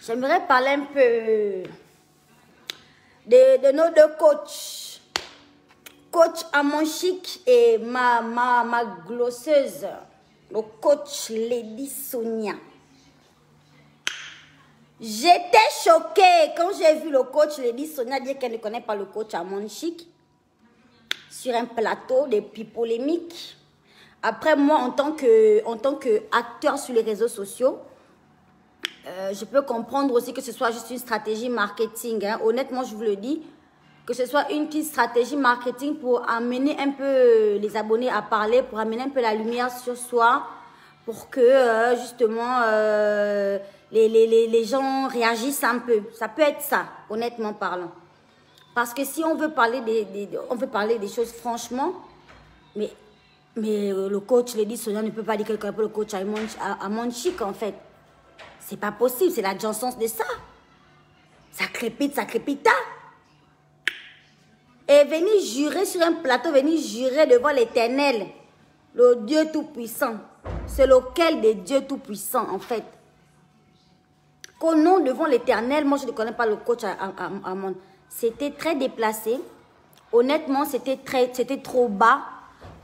J'aimerais parler un peu de nos deux coachs. Coach Amon Chic et ma glosseuse, le coach Lady Sonia. J'étais choquée quand j'ai vu le coach Lady Sonia dire qu'elle ne connaît pas le coach Amon Chic sur un plateau depuis polémique. Après, moi, en tant qu'acteur sur les réseaux sociaux, je peux comprendre aussi que ce soit juste une stratégie marketing. Hein. Honnêtement, je vous le dis, que ce soit une petite stratégie marketing pour amener un peu les abonnés à parler, pour amener un peu la lumière sur soi, pour que justement les gens réagissent un peu. Ça peut être ça, honnêtement parlant. Parce que si on veut parler des choses franchement, mais le coach Lady Sonia ne peut pas dire quelqu'un pour le coach Amon Chic en fait. C'est pas possible, c'est la jouissance de ça. Ça crépite, ça crépita. Et venir jurer sur un plateau, venir jurer devant l'Éternel, le Dieu Tout-Puissant. C'est lequel des dieux Tout-Puissants en fait. Qu'au nom devant l'Éternel, moi je ne connais pas le coach Amon. C'était très déplacé. Honnêtement, c'était trop bas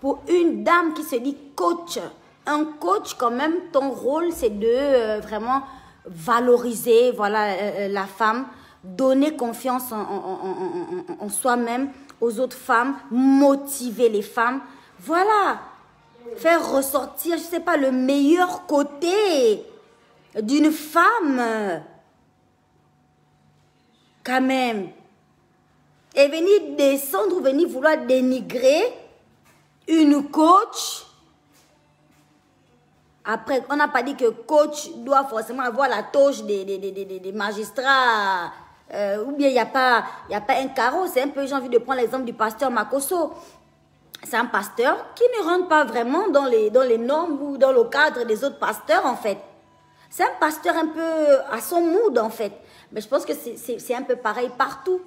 pour une dame qui se dit coach. Un coach, quand même, ton rôle, c'est de vraiment valoriser la femme, donner confiance en soi-même, aux autres femmes, motiver les femmes. Voilà, faire ressortir, je ne sais pas, le meilleur côté d'une femme. Quand même. Et venir descendre ou venir vouloir dénigrer une coach. Après, on n'a pas dit que coach doit forcément avoir la toge des magistrats. Ou bien il n'y a pas un carreau. C'est un peu, j'ai envie de prendre l'exemple du pasteur Makosso. C'est un pasteur qui ne rentre pas vraiment dans les normes ou dans le cadre des autres pasteurs en fait. C'est un pasteur un peu à son mood en fait. Mais je pense que c'est un peu pareil partout.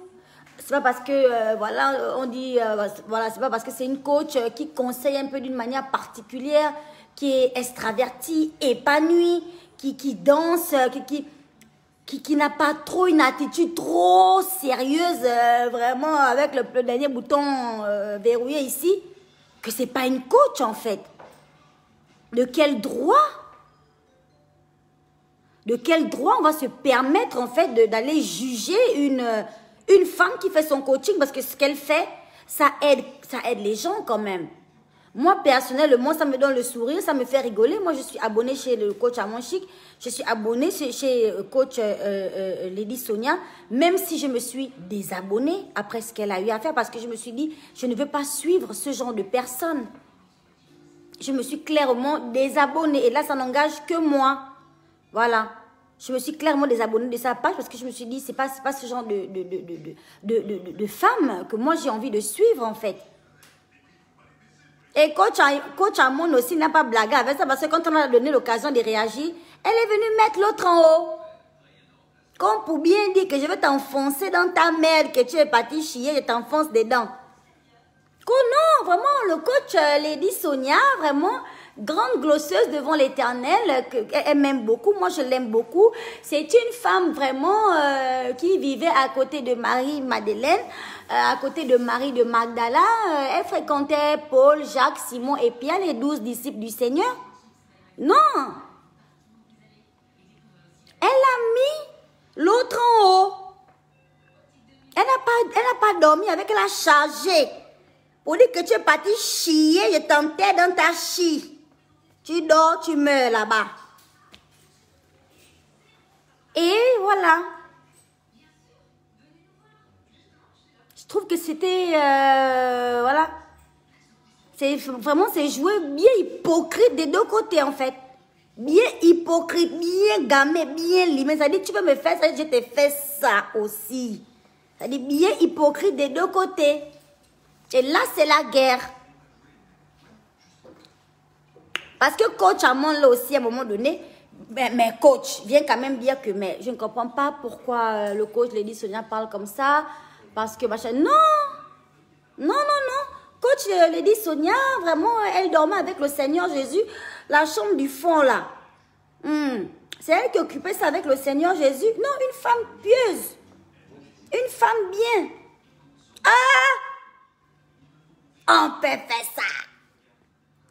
C'est pas parce que, on dit, c'est pas parce que c'est une coach qui conseille un peu d'une manière particulière, qui est extravertie, épanouie, qui danse, qui n'a pas trop une attitude trop sérieuse, vraiment avec le dernier bouton verrouillé ici, que c'est pas une coach en fait. De quel droit? De quel droit on va se permettre en fait d'aller juger une femme qui fait son coaching, parce que ce qu'elle fait, ça aide les gens quand même. Moi, personnellement, ça me donne le sourire, ça me fait rigoler. Moi, je suis abonnée chez le coach Amon Chic, je suis abonnée chez coach Lady Sonia, même si je me suis désabonnée après ce qu'elle a eu à faire, parce que je me suis dit, je ne veux pas suivre ce genre de personnes. Je me suis clairement désabonnée, et là, ça n'engage que moi. Voilà. Je me suis clairement désabonnée de sa page parce que je me suis dit, c'est pas ce genre de femme que moi j'ai envie de suivre en fait. Et coach Amon aussi n'a pas blagué avec ça parce que quand on a donné l'occasion de réagir, elle est venue mettre l'autre en haut. Comme pour bien dire que je vais t'enfoncer dans ta merde, que tu es parti chier, je t'enfonce dedans. Non, vraiment, le coach Lady Sonia, vraiment... grande glosseuse devant l'Éternel, elle m'aime beaucoup, moi je l'aime beaucoup. C'est une femme vraiment qui vivait à côté de Marie-Madeleine, à côté de Marie de Magdala. Elle fréquentait Paul, Jacques, Simon et Pierre, les 12 disciples du Seigneur. Non. Elle a mis l'autre en haut. Elle n'a pas dormi avec, elle a chargé. Pour dire que tu es parti chier, je t'enterre dans ta chie. Tu dors, tu meurs là-bas. Et voilà. Je trouve que c'était... voilà. C'est joué bien hypocrite des deux côtés, en fait. Bien hypocrite, bien gamé, bien limé. Ça dit, tu veux me faire ça, je te fais ça aussi. Ça dit, bien hypocrite des deux côtés. Et là, c'est la guerre. Parce que coach Amon, là aussi, à un moment donné, mais coach vient quand même dire que, mais je ne comprends pas pourquoi le coach Lady Sonia parle comme ça. Parce que, machin, non. Coach Lady Sonia, vraiment, elle dormait avec le Seigneur Jésus, la chambre du fond, là. C'est elle qui occupait ça avec le Seigneur Jésus. Non, une femme pieuse. Une femme bien. Ah! On peut faire ça.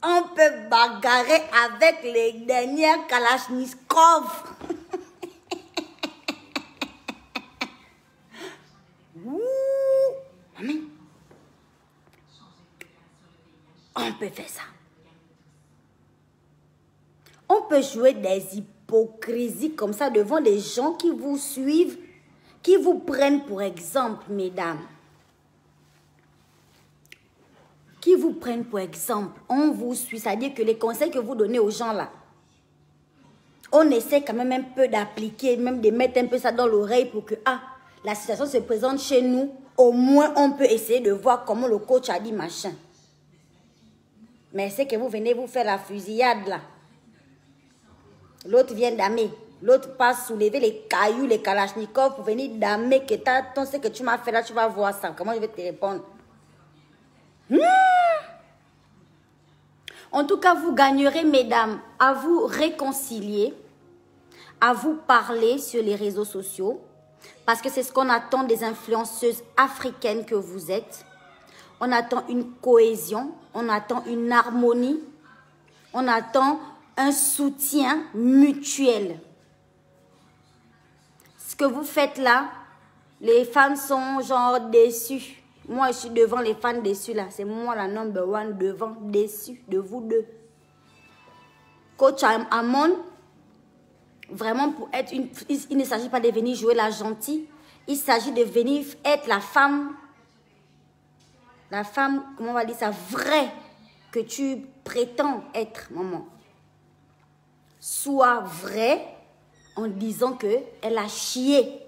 On peut bagarrer avec les dernières Kalachnikov. Amen. On peut faire ça. On peut jouer des hypocrisies comme ça devant des gens qui vous suivent, qui vous prennent pour exemple, mesdames. Qui vous prennent pour exemple. On vous suit, c'est-à-dire que les conseils que vous donnez aux gens là, on essaie quand même un peu d'appliquer, même de mettre un peu ça dans l'oreille pour que, la situation se présente chez nous. Au moins, on peut essayer de voir comment le coach a dit machin. Mais c'est que vous venez vous faire la fusillade là. L'autre vient damer. L'autre passe soulever les cailloux, les kalachnikovs pour venir damer que ton ce que tu m'as fait là, tu vas voir ça. Comment je vais te répondre? En tout cas, vous gagnerez, mesdames, à vous réconcilier, à vous parler sur les réseaux sociaux, parce que c'est ce qu'on attend des influenceuses africaines que vous êtes. On attend une cohésion, on attend une harmonie, on attend un soutien mutuel. Ce que vous faites là, les femmes sont genre déçues. Moi, je suis devant les fans déçus là. C'est moi la number one devant, déçue de vous deux. Coach Amon, vraiment pour être une... Il ne s'agit pas de venir jouer la gentille. Il s'agit de venir être la femme, comment on va dire ça, vraie que tu prétends être, maman. Sois vraie en disant qu'elle a chié.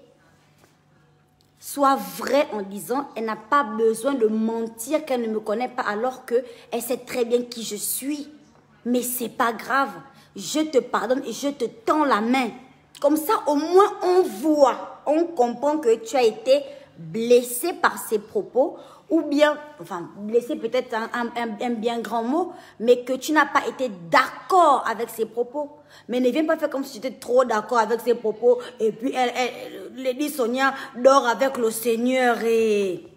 Sois vraie en disant elle n'a pas besoin de mentir qu'elle ne me connaît pas alors qu'elle sait très bien qui je suis. Mais c'est pas grave. Je te pardonne et je te tends la main. Comme ça, au moins, on voit, on comprend que tu as été blessé par ses propos ou bien, enfin, blessé peut-être un bien grand mot, mais que tu n'as pas été d'accord avec ses propos. Mais ne viens pas faire comme si tu étais trop d'accord avec ses propos et puis Lady Sonia dort avec le Seigneur et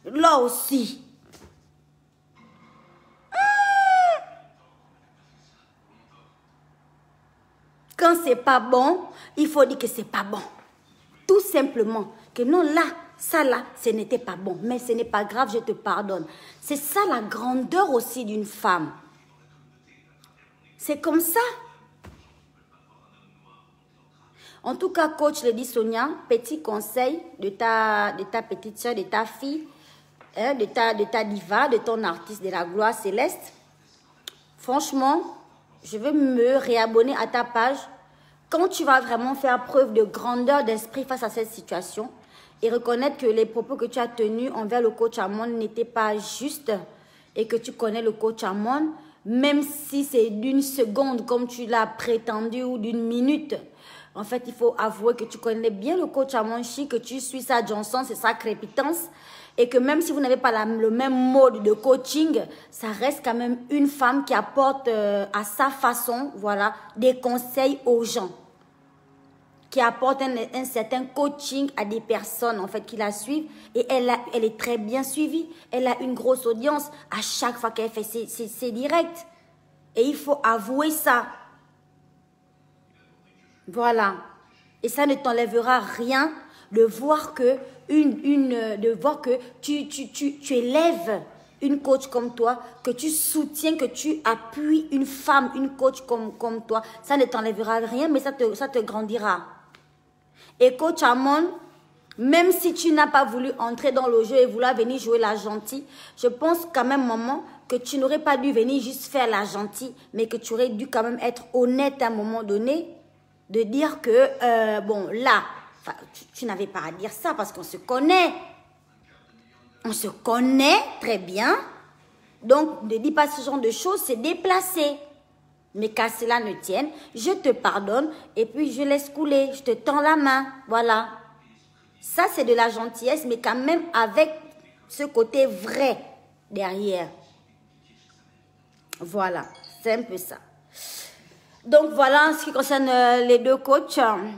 là aussi. Quand c'est pas bon, il faut dire que c'est pas bon. Tout simplement. Que non, là, ça là, ce n'était pas bon. Mais ce n'est pas grave, je te pardonne. C'est ça la grandeur aussi d'une femme. C'est comme ça. En tout cas, coach Lady Sonia, petit conseil de ta petite soeur, de ta fille, de ta diva, de ton artiste de la gloire céleste. Franchement, je veux me réabonner à ta page quand tu vas vraiment faire preuve de grandeur d'esprit face à cette situation et reconnaître que les propos que tu as tenus envers le coach Amon n'étaient pas justes et que tu connais le coach Amon, même si c'est d'une seconde comme tu l'as prétendu ou d'une minute. En fait, il faut avouer que tu connais bien le coach Amon Chi, que tu suis sa Johnson, c'est sa crépitance. Et que même si vous n'avez pas le même mode de coaching, ça reste quand même une femme qui apporte à sa façon, voilà, des conseils aux gens. Qui apporte un certain coaching à des personnes, en fait, qui la suivent. Et elle est très bien suivie. Elle a une grosse audience à chaque fois qu'elle fait ses directs. Et il faut avouer ça. Voilà. Et ça ne t'enlèvera rien de voir que tu élèves une coach comme toi, que tu soutiens, que tu appuies une femme, une coach comme toi. Ça ne t'enlèvera rien, mais ça te grandira. Et coach Amon, même si tu n'as pas voulu entrer dans le jeu et vouloir venir jouer la gentille, je pense quand même, maman, que tu n'aurais pas dû venir juste faire la gentille, mais que tu aurais dû quand même être honnête à un moment donné, de dire que, bon, là, tu n'avais pas à dire ça parce qu'on se connaît. On se connaît très bien. Donc, ne dis pas ce genre de choses, c'est déplacé. Mais qu'à cela ne tienne, je te pardonne et puis je laisse couler. Je te tends la main. Voilà. Ça, c'est de la gentillesse, mais quand même avec ce côté vrai derrière. Voilà. C'est un peu ça. Donc voilà ce qui concerne les deux coachs.